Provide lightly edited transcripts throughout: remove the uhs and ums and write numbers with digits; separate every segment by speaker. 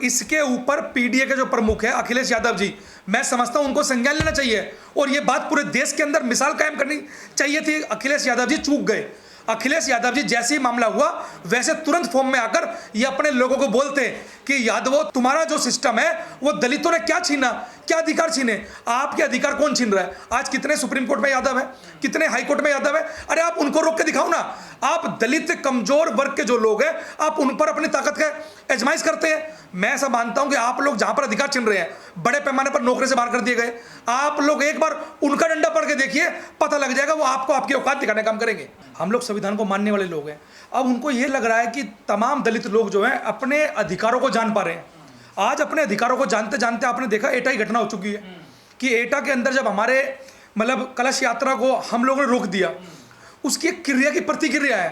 Speaker 1: इसके ऊपर पीडीए के जो प्रमुख है अखिलेश यादव जी, मैं समझता हूं उनको संज्ञान लेना चाहिए और ये बात पूरे देश के अंदर मिसाल कायम करनी चाहिए थी। अखिलेश यादव जी चूक गए। अखिलेश यादव जी जैसे ही मामला हुआ वैसे तुरंत फॉर्म में आकर ये अपने लोगों को बोलते कि यादवों, तुम्हारा जो सिस्टम है वो दलितों ने क्या छीना, क्या अधिकार छीने, आपके अधिकार कौन छीन रहा है। आज कितने सुप्रीम कोर्ट में यादव है, कितने हाई कोर्ट में यादव है। अरे आप उनको रोक के दिखाओ ना। आप दलित कमजोर वर्ग के जो लोग हैं आप उन पर अपनी ताकत का आजमाइश करते हैं। मैं ऐसा मानता हूं कि आप लोग जहां पर अधिकार छीन रहे हैं, बड़े पैमाने पर नौकरी से बाहर कर दिए गए, आप लोग एक बार उनका डंडा पड़ के देखिए, पता लग जाएगा वो आपको आपकी औकात दिखाने का काम करेंगे। हम लोग संविधान को मानने वाले लोग हैं। अब उनको ये लग रहा है कि तमाम दलित लोग जो हैं अपने अधिकारों को जान पा रहे हैं। आज अपने अधिकारों को जानते जानते आपने देखा एटा की घटना हो चुकी है कि एटा के अंदर जब हमारे कलश यात्रा को हम लोगों ने रोक दिया, उसकी एक क्रिया की प्रतिक्रिया है।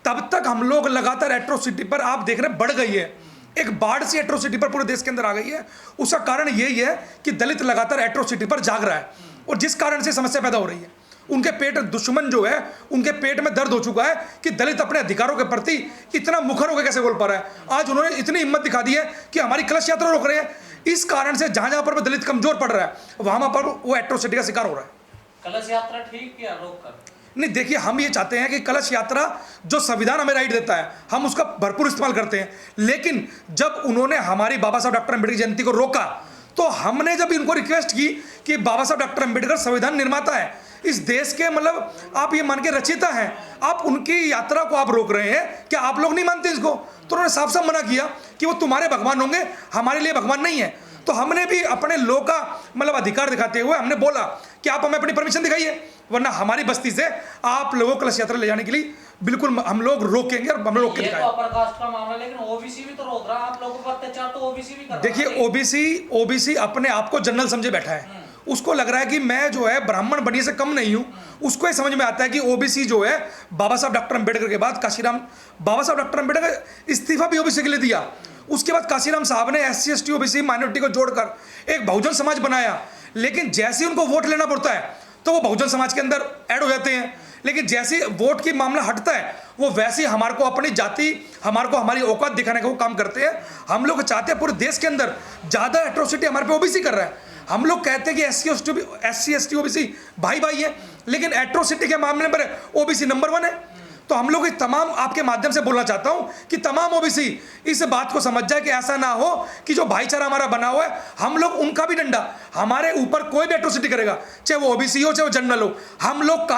Speaker 1: तब तक हम लोग लगातार एट्रोसिटी पर आप देख रहे हैं बढ़ गई है, एक बाढ़ सी एट्रोसिटी पर पूरे देश के अंदर आ गई है। उसका कारण यही है कि दलित लगातार एट्रोसिटी पर जाग रहा है और जिस कारण से समस्या पैदा हो रही है। उनके पेट दुश्मन जो है, उनके पेट में दर्द हो चुका है कि दलित अपने अधिकारों के प्रति इतना मुखर होकर कैसे बोल पा रहा है। आज उन्होंने इतनी हिम्मत दिखा दी है कि हमारी कलश यात्रा रोक रहे हैं। इस कारण से जहां जहां पर दलित कमजोर पड़ रहा है वहां पर वो एट्रोसिटी का शिकार हो रहा है।
Speaker 2: कलश यात्रा ठीक किया रोक कर
Speaker 1: नहीं, देखिए हम ये चाहते हैं कि कलश यात्रा जो संविधान हमें राइट देता है हम उसका भरपूर इस्तेमाल करते हैं, लेकिन जब उन्होंने हमारी बाबा साहब डॉक्टर अम्बेडकर जयंती को रोका तो हमने जब इनको रिक्वेस्ट की कि बाबा साहब डॉक्टर अम्बेडकर संविधान निर्माता है, इस देश के आप ये मान के रचयिता हैं, आप उनकी यात्रा को आप रोक रहे हैं, क्या आप लोग नहीं मानते इसको? तो उन्होंने साफ साफ मना किया कि वो तुम्हारे भगवान होंगे, हमारे लिए भगवान नहीं है। तो हमने भी अपने लोग का अधिकार दिखाते हुए हमने बोला कि आप हमें अपनी परमिशन दिखाइए, वरना हमारी बस्ती से आप लोगों को कलश यात्रा ले जाने के लिए बिल्कुल हम लोग रोकेंगे और हम लोग रोक के दिखाएंगे।
Speaker 2: ये तो अपर कास्ट का मामला, लेकिन ओबीसी भी तो रोक रहा है आप लोगों का अत्याचार, तो ओबीसी भी कर रहा है।
Speaker 1: देखिए ओबीसी अपने आप को जनरल समझे बैठा है। उसको लग रहा है कि मैं जो है ब्राह्मण बनने से कम नहीं हूं। उसको ये समझ में आता है कि ओबीसी जो है बाबा साहब डॉक्टर अम्बेडकर के बाद बाबा साहब डॉक्टर अम्बेडकर इस्तीफा भी ओबीसी के लिए दिया। उसके बाद काशीराम साहब ने SC ST OBC माइनॉरिटी को जोड़कर एक बहुजन समाज बनाया, लेकिन जैसे ही उनको वोट लेना पड़ता है तो वो बहुजन समाज के अंदर ऐड हो जाते हैं। लेकिन जैसे वोट की मामला हटता है वो वैसे ही हमारे को अपनी जाति, हमारे को हमारी औकात दिखाने का वो काम करते हैं। हम लोग चाहते हैं पूरे देश के अंदर ज़्यादा एट्रोसिटी हमारे पे ओबीसी कर रहा है। हम लोग कहते हैं कि SC ST OBC भाई भाई है, लेकिन एट्रोसिटी के मामले पर ओबीसी नंबर 1 है। तो हम लोग तमाम आपके माध्यम से बोलना चाहता हूं कि तमाम ओबीसी इस बात को समझ जाए कि ऐसा ना हो कि जो भाईचारा हमारा बना हुआ है हम लोग उनका भी डंडा, हमारे ऊपर कोई भी एट्रोसिटी करेगा, चाहे वो ओबीसी हो चाहे वो जनरल हो, हम लोग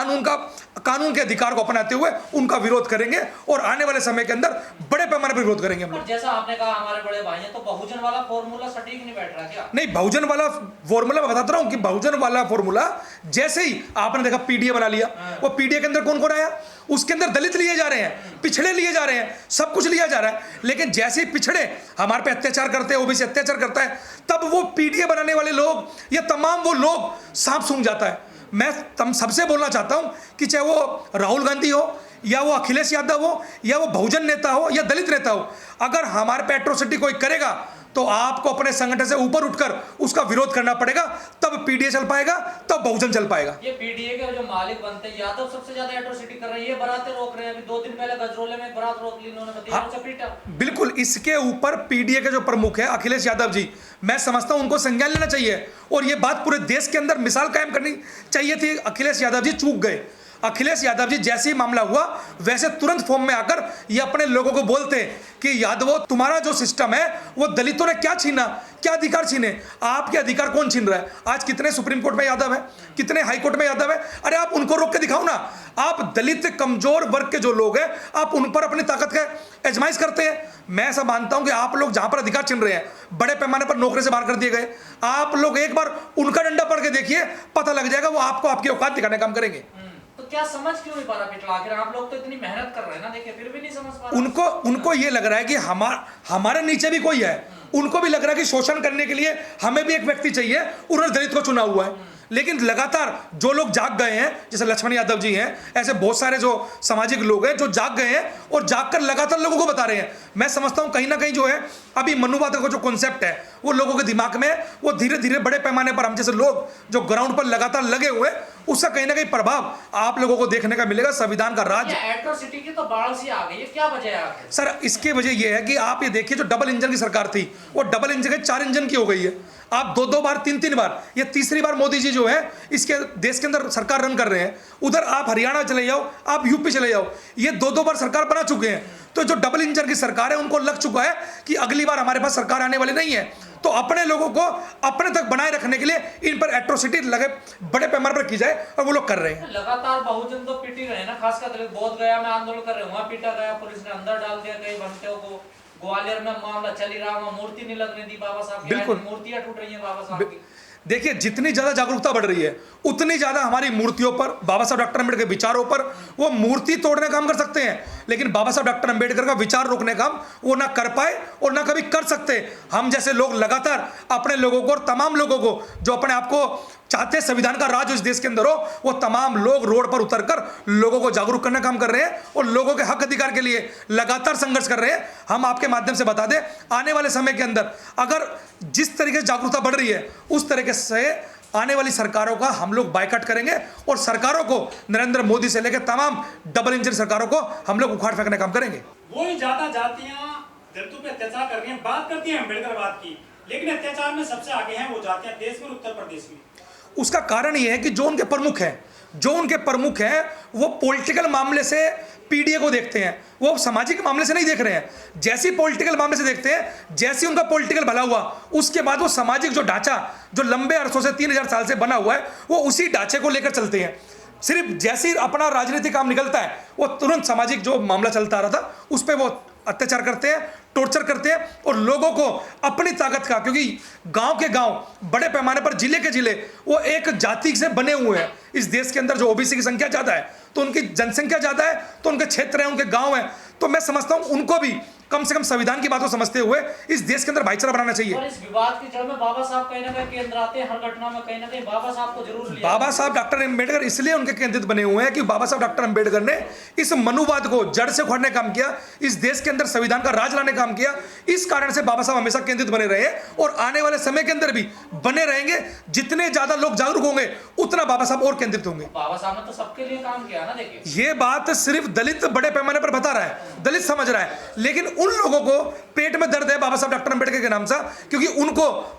Speaker 1: कानून के अधिकार को अपनाते हुए उनका विरोध करेंगे और आने वाले समय के अंदर बड़े पैमाने पर विरोध करेंगे हम लोग।
Speaker 2: जैसा आपने कहा हमारे बड़े भाई हैं, तो बहुजन वाला फॉर्मूला सटीक नहीं बैठ रहा क्या?
Speaker 1: नहीं, बहुजन वाला फॉर्मूला मैं बताता रहा हूं कि बहुजन वाला फॉर्मूला जैसे ही आपने देखा पीडीए बना लिया, वो पीडीए के अंदर कौन कौन आया? उसके अंदर दलित लिए जा रहे हैं, पिछड़े लिए जा रहे हैं, सब कुछ लिया जा रहा है। लेकिन जैसे ही पिछड़े हमारे पे अत्याचार करते हैं, ओबीसी अत्याचार करता है, तब वो पीडीए बनाने वाले लोग या तमाम वो लोग सांप सूंघ जाता है। मैं सबसे बोलना चाहता हूं कि चाहे वो राहुल गांधी हो या वो अखिलेश यादव हो या वो बहुजन नेता हो या दलित नेता हो, अगर हमारे पे एट्रोसिटी कोई करेगा तो आपको अपने संगठन से ऊपर उठकर उसका विरोध करना पड़ेगा, तब पीडीए चल पाएगा, तब बहुजन चल पाएगा।
Speaker 2: ये पीडीए के जो मालिक बनते हैं यादव सबसे ज्यादा एट्रोसिटी कर रहे हैं, ये बारातें रोक रहे हैं। अभी 2 दिन पहले गजरोले में बारात रोक ली इन्होंने,
Speaker 1: बिल्कुल। इसके ऊपर पीडीए के जो प्रमुख है अखिलेश यादव जी, मैं समझता हूं उनको संज्ञान लेना चाहिए और ये बात पूरे देश के अंदर मिसाल कायम करनी चाहिए थी। अखिलेश यादव जी चूक गए। अखिलेश यादव जी जैसे ही मामला हुआ वैसे तुरंत फॉर्म में आकर ये अपने लोगों को बोलते कि यादवों, तुम्हारा जो सिस्टम है वो दलितों ने क्या छीना, क्या अधिकार छीने, आपके अधिकार कौन छीन रहा है। आज कितने सुप्रीम कोर्ट में यादव है, कितने हाई कोर्ट में यादव है। अरे आप उनको रोक के दिखाओ ना। आप दलित कमजोर वर्ग के जो लोग हैं आप उन पर अपनी ताकत का आजमाइश करते हैं। मैं ऐसा मानता हूं कि आप लोग जहां पर अधिकार छीन रहे हैं, बड़े पैमाने पर नौकरी से बाहर कर दिए गए, आप लोग एक बार उनका डंडा पड़ के देखिए, पता लग जाएगा वो आपको आपकी औकात दिखाने का काम करेंगे।
Speaker 2: तो क्या समझ क्यों नहीं पा रहा पिछला? आखिर आप लोग तो इतनी मेहनत कर रहे हैं ना, देखिए फिर भी नहीं समझ पा रहे।
Speaker 1: उनको ये लग रहा है कि हमारे नीचे भी कोई है। उनको भी लग रहा है कि शोषण करने के लिए हमें भी एक व्यक्ति चाहिए, उन्होंने दलित को चुना हुआ है। लेकिन लगातार जो लोग जाग गए हैं, जैसे लक्ष्मण यादव जी हैं, ऐसे बहुत सारे जो सामाजिक लोग हैं जो जाग गए हैं और जागकर लगातार लोगों को बता रहे हैं। मैं समझता हूं कहीं ना कहीं जो है अभी मनुवाद का जो कॉन्सेप्ट है वो लोगों के दिमाग में, वो धीरे धीरे बड़े पैमाने पर हम जैसे लोग जो ग्राउंड पर लगातार लगे हुए उसका कहीं ना कहीं प्रभाव आप लोगों को देखने का मिलेगा। संविधान का राज
Speaker 2: एट्रोसिटी की तो बाढ़ सी आ गई है, क्या वजह है आखिर?
Speaker 1: सर, इसकी वजह यह है कि आप ये देखिए, जो डबल इंजन की सरकार थी वो डबल इंजन के 4 इंजन की हो गई है। आप 2-2 बार 3-3 बार, ये तीसरी बार मोदी जी जो है इसके देश के अंदर सरकार रन कर रहे हैं। उधर आप हरियाणा चले जाओ, आप यूपी चले जाओ, ये 2-2 बार सरकार बना चुके हैं। तो जो डबल इंजन की सरकार है उनको लग चुका है कि अगली बार हमारे पास सरकार आने वाली नहीं है। तो अपने लोगों को अपने तक बनाए रखने के लिए इन पर एट्रोसिटी लगे बड़े पैमाने पर की जाए, और वो लोग कर रहे हैं।
Speaker 2: लगातार बहुजन तो पिट ही रहे हैं ना, खासकर दलित। बोध गया में आंदोलन कर रहे हैं, वहां पीटा गया, पुलिस ने अंदर डाल दिया कई बंटियों को। ग्वालियर में मामला चल ही रहा, वहां मूर्ति नहीं लगने दी बाबा साहब की,
Speaker 1: बिल्कुल।
Speaker 2: मूर्तियां टूट रही हैं बाबा साहब की।
Speaker 1: देखिए, जितनी ज्यादा जागरूकता बढ़ रही है उतनी ज्यादा हमारी मूर्तियों पर, बाबा साहब डॉक्टर अम्बेडकर के विचारों पर, वो मूर्ति तोड़ने का काम कर सकते हैं, लेकिन बाबा साहब डॉक्टर अम्बेडकर का विचार रोकने का काम वो ना कर पाए और ना कभी कर सकते। हम जैसे लोग लगातार अपने लोगों को और तमाम लोगों को जो अपने आप को चाहते संविधान का राज इस देश के अंदर हो, वो तमाम लोग रोड पर उतरकर लोगों को जागरूक करने का काम कर रहे हैं और लोगों के हक अधिकार के लिए लगातार संघर्ष कर रहे हैं। हम आपके माध्यम से बता दें, आने वाले समय के अंदर अगर जिस तरीके से जागरूकता बढ़ रही है उस तरीके से आने वाली सरकारों का हम लोग बायकॉट करेंगे और सरकारों को, नरेंद्र मोदी से लेकर तमाम डबल इंजन सरकारों को हम लोग उखाड़ फेंकने का काम करेंगे।
Speaker 3: वो ही ज्यादा जातियां दलितों पे अत्याचार कर रही हैं, बात करती हैं अम्बेडकरवाद की, लेकिन अत्याचार में सबसे आगे हैं वो जातियां देश में, उत्तर प्रदेश में।
Speaker 1: उसका कारण यह है कि जो उनके प्रमुख हैं वो पॉलिटिकल मामले से पीडीए को देखते हैं, वो सामाजिक मामले से नहीं देख रहे हैं। जैसी पॉलिटिकल मामले से देखते हैं, जैसी उनका पॉलिटिकल भला हुआ, उसके बाद वो सामाजिक जो ढांचा जो लंबे अरसों से 3000 साल से बना हुआ है, वो उसी ढांचे को लेकर चलते हैं। सिर्फ जैसे ही अपना राजनीतिक काम निकलता है, वो तुरंत सामाजिक जो मामला चलता आ रहा था उस पर वो अत्याचार करते हैं, टॉर्चर करते हैं और लोगों को अपनी ताकत का, क्योंकि गांव के गांव, बड़े पैमाने पर जिले के जिले वो एक जाति से बने हुए हैं। इस देश के अंदर जो ओबीसी की संख्या ज़्यादा है तो उनकी जनसंख्या ज़्यादा है, तो उनके क्षेत्र हैं, उनके गांव हैं, तो मैं समझता हूं उनको भी कम से कम संविधान की बातों समझते हुए इस देश के अंदर भाईचारा बनाना चाहिए।
Speaker 2: और इस विवाद की जड़ में बाबा साहब कहीं ना कहीं केंद्र आते हैं, हर घटना में कहीं ना कहीं बाबा साहब को जरूर लिया।
Speaker 1: बाबा साहब डॉक्टर अम्बेडकर इसलिए उनके केंद्रित बने हुए हैं कि बाबा साहब डॉक्टर अम्बेडकर ने इस मनुवाद को जड़ से उखाड़ने का काम किया, इस देश के अंदर संविधान का राज लाने का काम किया। इस कारण से बाबा साहब हमेशा केंद्रित बने रहे और आने वाले समय के अंदर भी बने रहेंगे। जितने ज्यादा लोग जागरूक होंगे उतना बाबा साहब और केंद्रित होंगे।
Speaker 2: बाबा साहब ने तो सबके लिए काम किया ना। देखिए,
Speaker 1: ये बात सिर्फ दलित बड़े पैमाने पर बता रहा है, दलित समझ रहा है, लेकिन उन लोगों को पेट में दर्द है बाबा साहब डॉक्टर अम्बेडकर के नाम से, क्योंकि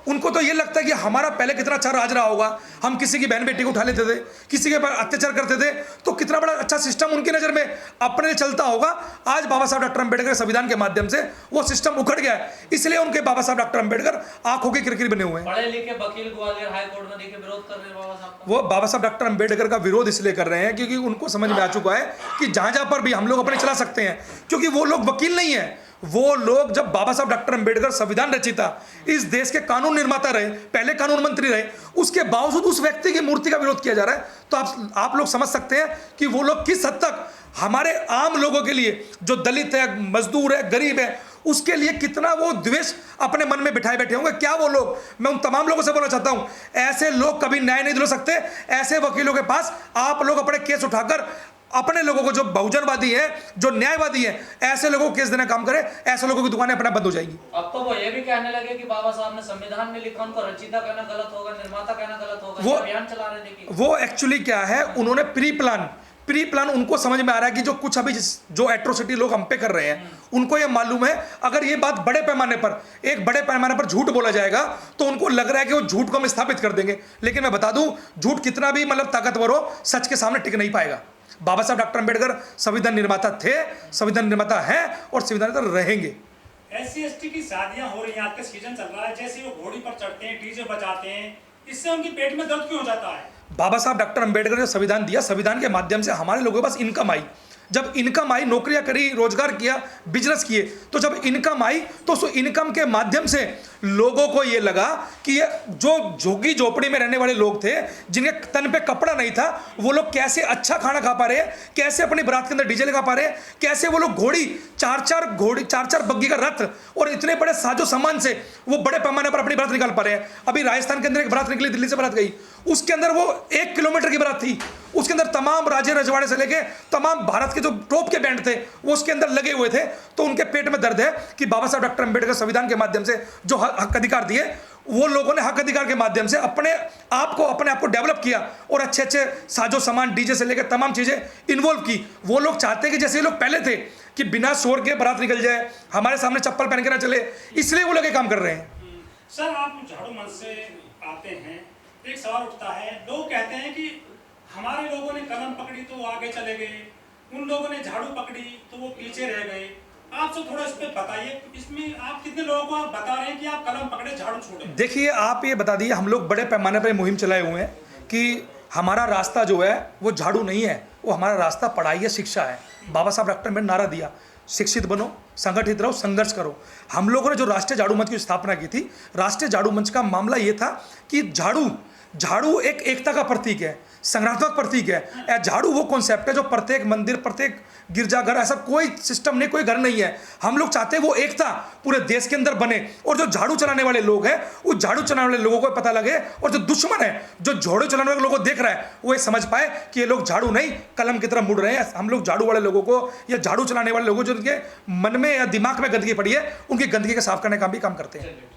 Speaker 1: उनको तो ये लगता है कि हमारा पहले कितना अच्छा राज रहा होगा, हम किसी की बहन बेटी को उठा लेते थे, किसी के ऊपर अत्याचार करते थे, तो कितना बड़ा अच्छा सिस्टम उनकी नजर में अपने लिए चलता होगा। आज बाबा साहब डॉक्टर अम्बेडकर संविधान के माध्यम से वो सिस्टम उखड़ गया है, इसलिए उनके बाबा साहब डॉक्टर अम्बेडकर आंखों की किरकिरी बने हुए हैं।
Speaker 2: पढ़े लिखे वकील ग्वालियर हाई कोर्ट में देखे विरोध कर रहे हैं बाबा साहब का।
Speaker 1: वो बाबा साहब डॉक्टर अम्बेडकर का विरोध इसलिए कर रहे हैं क्योंकि उनको समझ में आ चुका है कि जहां जहां पर भी हम लोग अपने चला सकते हैं, क्योंकि वो लोग वकील नहीं है। वो लोग, जब बाबा साहब डॉक्टर अम्बेडकर संविधान रचिता, इस देश के कानून निर्माता रहे, पहले कानून मंत्री रहे, उसके बावजूद उस व्यक्ति की मूर्ति का विरोध किया जा रहा है, तो आप लोग समझ सकते हैं कि वो लोग किस हद तक हमारे आम लोगों के लिए, जो दलित है, मजदूर है, गरीब है, उसके लिए कितना वो द्वेष अपने मन में बिठाए बैठे होंगे। क्या वो लोग, मैं उन तमाम लोगों से बोलना चाहता हूं, ऐसे लोग कभी न्याय नहीं दिला सकते। ऐसे वकीलों के पास आप लोग अपने केस उठाकर अपने लोगों को, जो बहुजनवादी है, जो न्यायवादी है, ऐसे लोगों को केस देना काम करें, ऐसे लोगों की दुकानें अपना बंद हो जाएगी।
Speaker 2: अब तो वो ये भी कहने लगे कि बाबा साहब ने संविधान में लिखा, उनको रचयिता कहना गलत होगा, निर्माता कहना गलत होगा।
Speaker 1: वो
Speaker 2: अभियान चला रहे। देखिए,
Speaker 1: वो एक्चुअली क्या है, उन्होंने प्री प्लान उनको समझ में आ रहा है कि जो कुछ अभी जो एट्रोसिटी लोग हम पे कर रहे हैं, उनको ये मालूम है अगर ये बात बड़े पैमाने पर झूठ बोला जाएगा तो उनको लग रहा है कि वो झूठ को हम स्थापित कर देंगे। लेकिन मैं बता दूं, झूठ कितना भी ताकतवर हो, सच के सामने टिक नहीं पाएगा। बाबा साहब डॉक्टर अम्बेडकर संविधान निर्माता थे, संविधान निर्माता हैं और संविधान निर्माता रहेंगे।
Speaker 3: SC/ST की शादियां हो रही हैं, आपका सीजन चल रहा है, जैसे वो घोड़ी पर चढ़ते हैं, डीजे बजाते हैं, इससे उनकी पेट में दर्द क्यों हो जाता है?
Speaker 1: बाबा साहब डॉक्टर अम्बेडकर ने संविधान दिया, संविधान के माध्यम से हमारे लोगों के पास इनकम आई। जब इनकम आई, नौकरियां करी, रोजगार किया, बिजनेस किए, तो जब इनकम आई तो उस इनकम के माध्यम से लोगों को ये लगा कि ये जो झुग्गी झोपड़ी में रहने वाले लोग थे, जिनके तन पे कपड़ा नहीं था, वो लोग कैसे अच्छा खाना खा पा रहे हैं, कैसे अपनी बारात के अंदर डीजे लगा पा रहे हैं, कैसे वो लोग चार चार बग्गी का रथ और इतने बड़े साजो सामान से वो बड़े पैमाने पर अपनी बारात निकाल पा रहे हैं। अभी राजस्थान के अंदर एक बारात निकली, दिल्ली से बारात गई, उसके अंदर वो 1 किलोमीटर की बारात थी, उसके अंदर तमाम राजे रजवाड़े से लेके तमाम भारत के जो टॉप के बैंड थे वो उसके अंदर लगे हुए थे। तो उनके पेट में दर्द है कि बाबा साहब डॉक्टर अम्बेडकर संविधान के माध्यम से जो हक अधिकार दिए, वो लोगों ने हक अधिकार के माध्यम से अपने आप को डेवलप किया और अच्छे अच्छे साजो सामान डीजे से लेकर तमाम चीज़ें इन्वॉल्व की। वो लोग चाहते हैं कि जैसे ये लोग पहले थे कि बिना शोर के बारात निकल जाए, हमारे सामने चप्पल पहन के ना चले, इसलिए वो लोग ये काम कर रहे हैं।
Speaker 3: सर आप झाड़ू मंच से आते हैं, एक सवाल उठता है, लोग कहते हैं कि हमारे लोगों ने कलम पकड़ी तो आगे चले गए, उन लोगों ने झाड़ू पकड़ी तो वो पीछे रह गए। आपसे थोड़ा इस पे बताइए, इसमें आप कितने लोगों को आप बता रहे हैं कि आप कलम पकड़े झाड़ू छोड़े?
Speaker 1: देखिए, आप ये बता दीजिए, हम लोग बड़े पैमाने पर मुहिम चलाए हुए हैं कि हमारा रास्ता जो है वो झाड़ू नहीं है, वो हमारा रास्ता पढ़ाई है, शिक्षा है। बाबा साहब डॉक्टर ने नारा दिया, शिक्षित बनो, संगठित रहो, संघर्ष करो। हम लोगों ने जो राष्ट्रीय झाड़ू मंच की स्थापना की थी, राष्ट्रीय झाड़ू मंच का मामला ये था कि झाड़ू एक एकता का प्रतीक है, संगठनात्मक प्रतीक है। झाड़ू वो कॉन्सेप्ट है जो प्रत्येक मंदिर, प्रत्येक गिरजाघर, ऐसा कोई सिस्टम नहीं, कोई घर नहीं है। हम लोग चाहते हैं वो एकता पूरे देश के अंदर बने, और जो झाड़ू चलाने वाले लोग हैं, उस झाड़ू चलाने वाले लोगों को पता लगे, और जो दुश्मन है, जो झाड़ू चलाने वाले लोगों को देख रहा है, वो ये समझ पाए कि ये लोग झाड़ू नहीं कलम की तरफ मुड़ रहे हैं। हम लोग झाड़ू वाले लोगों को या झाड़ू चलाने वाले लोगों जो उनके मन में या दिमाग में गंदगी पड़ी है, उनकी गंदगी का साफ करने का भी काम करते हैं।